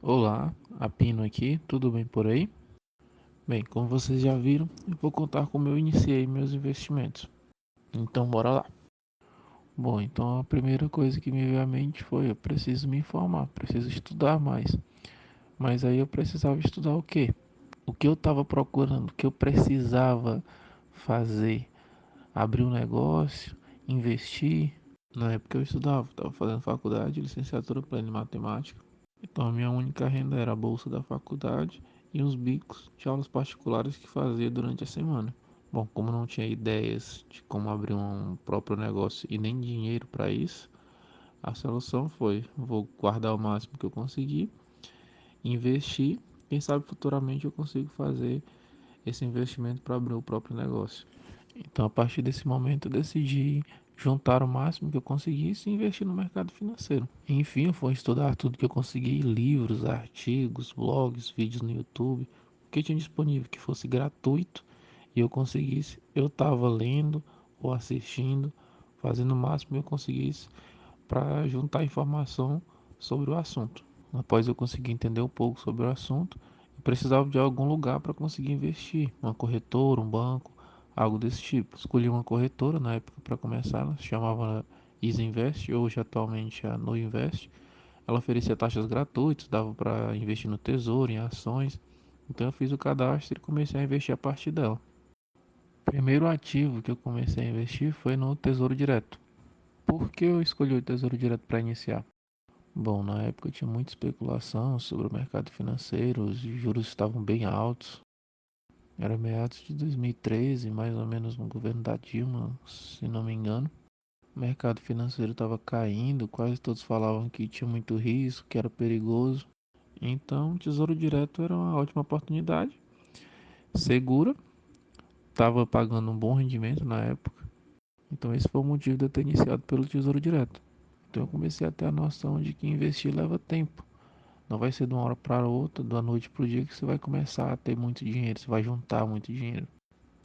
Olá, Apino aqui, tudo bem por aí? Bem, como vocês já viram, eu vou contar como eu iniciei meus investimentos. Então, bora lá. Bom, então a primeira coisa que me veio à mente foi: eu preciso me informar, preciso estudar mais. Mas aí eu precisava estudar o quê? O que eu estava procurando, o que eu precisava fazer? Abrir um negócio, investir. Na época eu estudava, estava fazendo faculdade, licenciatura plena em matemática. Então a minha única renda era a bolsa da faculdade e uns bicos de aulas particulares que fazia durante a semana. Bom, como não tinha ideias de como abrir um próprio negócio e nem dinheiro para isso, a solução foi: vou guardar o máximo que eu conseguir, investir, quem sabe futuramente eu consigo fazer esse investimento para abrir o próprio negócio. Então, a partir desse momento, eu decidi juntar o máximo que eu conseguisse e investir no mercado financeiro. Enfim, eu fui estudar tudo que eu consegui: livros, artigos, blogs, vídeos no YouTube, o que tinha disponível que fosse gratuito e eu conseguisse. Eu estava lendo ou assistindo, fazendo o máximo que eu conseguisse para juntar informação sobre o assunto. Após eu conseguir entender um pouco sobre o assunto, eu precisava de algum lugar para conseguir investir, uma corretora, um banco, algo desse tipo. Escolhi uma corretora na época para começar, ela se chamava Easy Invest, hoje atualmente é a No Invest. Ela oferecia taxas gratuitas, dava para investir no tesouro, em ações. Então eu fiz o cadastro e comecei a investir a partir dela. O primeiro ativo que eu comecei a investir foi no Tesouro Direto. Por que eu escolhi o Tesouro Direto para iniciar? Bom, na época tinha muita especulação sobre o mercado financeiro, os juros estavam bem altos. Era meados de 2013, mais ou menos no governo da Dilma, se não me engano. O mercado financeiro estava caindo, quase todos falavam que tinha muito risco, que era perigoso. Então, o Tesouro Direto era uma ótima oportunidade, segura, estava pagando um bom rendimento na época. Então, esse foi o motivo de eu ter iniciado pelo Tesouro Direto. Então, eu comecei a ter a noção de que investir leva tempo. Não vai ser de uma hora para outra, da noite para o dia, que você vai começar a ter muito dinheiro, você vai juntar muito dinheiro.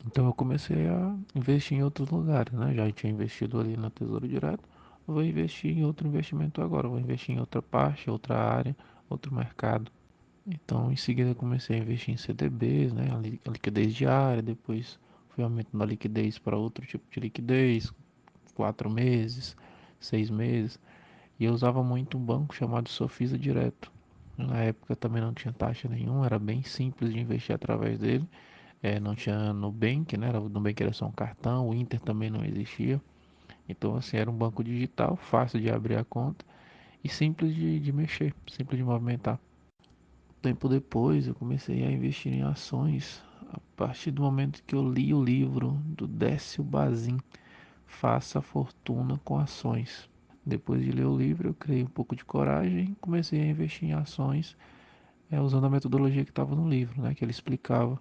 Então eu comecei a investir em outros lugares, né? Já tinha investido ali na Tesouro Direto, vou investir em outro investimento agora, vou investir em outra parte, outra área, outro mercado. Então em seguida eu comecei a investir em CDBs, né? A liquidez diária, depois fui aumentando a liquidez para outro tipo de liquidez, 4 meses, 6 meses. E eu usava muito um banco chamado Sofisa Direto. Na época também não tinha taxa nenhuma, era bem simples de investir através dele. Não tinha Nubank, né? O Nubank era só um cartão, o Inter também não existia. Então, assim, era um banco digital, fácil de abrir a conta e simples de mexer, simples de movimentar. Tempo depois, eu comecei a investir em ações. A partir do momento que eu li o livro do Décio Bazin, Faça Fortuna com Ações. Depois de ler o livro, eu criei um pouco de coragem e comecei a investir em ações, usando a metodologia que estava no livro, né, que ele explicava,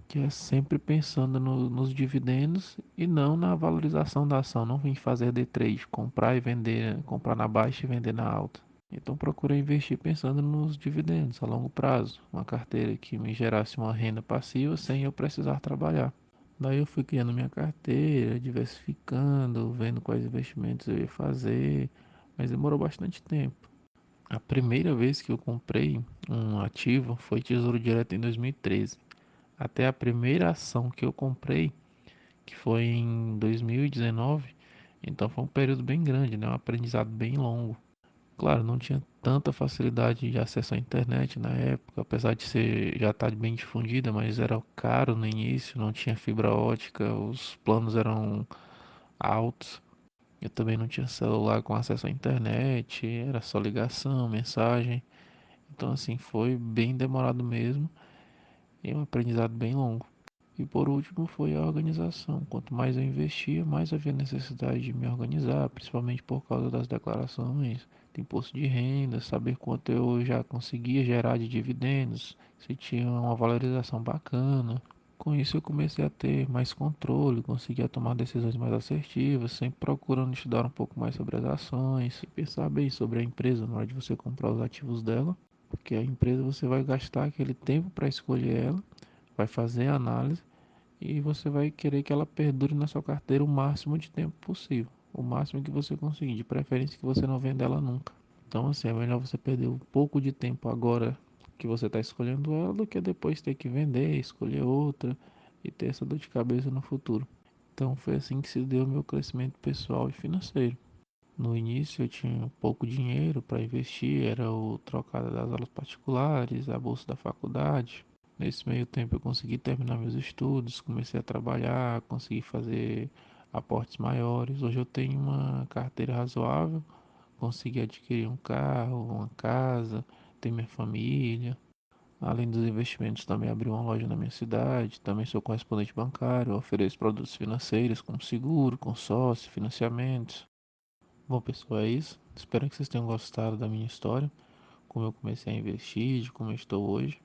que é sempre pensando nos dividendos e não na valorização da ação, não em fazer day trade, comprar e vender, comprar na baixa e vender na alta. Então procurei investir pensando nos dividendos a longo prazo, uma carteira que me gerasse uma renda passiva sem eu precisar trabalhar. Daí eu fui criando minha carteira, diversificando, vendo quais investimentos eu ia fazer, mas demorou bastante tempo. A primeira vez que eu comprei um ativo foi Tesouro Direto em 2013. Até a primeira ação que eu comprei, que foi em 2019, então foi um período bem grande, né? Um aprendizado bem longo. Claro, não tinha tanta facilidade de acesso à internet na época, apesar de ser já estar bem difundida, mas era caro no início, não tinha fibra ótica, os planos eram altos. Eu também não tinha celular com acesso à internet, era só ligação, mensagem. Então assim, foi bem demorado mesmo e um aprendizado bem longo. E por último foi a organização. Quanto mais eu investia, mais havia necessidade de me organizar, principalmente por causa das declarações de imposto de renda, saber quanto eu já conseguia gerar de dividendos, se tinha uma valorização bacana. Com isso eu comecei a ter mais controle, conseguia tomar decisões mais assertivas, sempre procurando estudar um pouco mais sobre as ações e pensar bem sobre a empresa na hora de você comprar os ativos dela, porque a empresa você vai gastar aquele tempo para escolher ela, vai fazer a análise e você vai querer que ela perdure na sua carteira o máximo de tempo possível, o máximo que você conseguir, de preferência que você não venda ela nunca. Então, assim, é melhor você perder um pouco de tempo agora que você está escolhendo ela do que depois ter que vender, escolher outra e ter essa dor de cabeça no futuro. Então, foi assim que se deu o meu crescimento pessoal e financeiro. No início eu tinha pouco dinheiro para investir, era o trocado das aulas particulares, a bolsa da faculdade. Nesse meio tempo eu consegui terminar meus estudos, comecei a trabalhar, consegui fazer aportes maiores. Hoje eu tenho uma carteira razoável, consegui adquirir um carro, uma casa, ter minha família. Além dos investimentos, também abri uma loja na minha cidade, também sou correspondente bancário, ofereço produtos financeiros como seguro, consórcio, financiamentos. Bom, pessoal, é isso. Espero que vocês tenham gostado da minha história, como eu comecei a investir, de como eu estou hoje.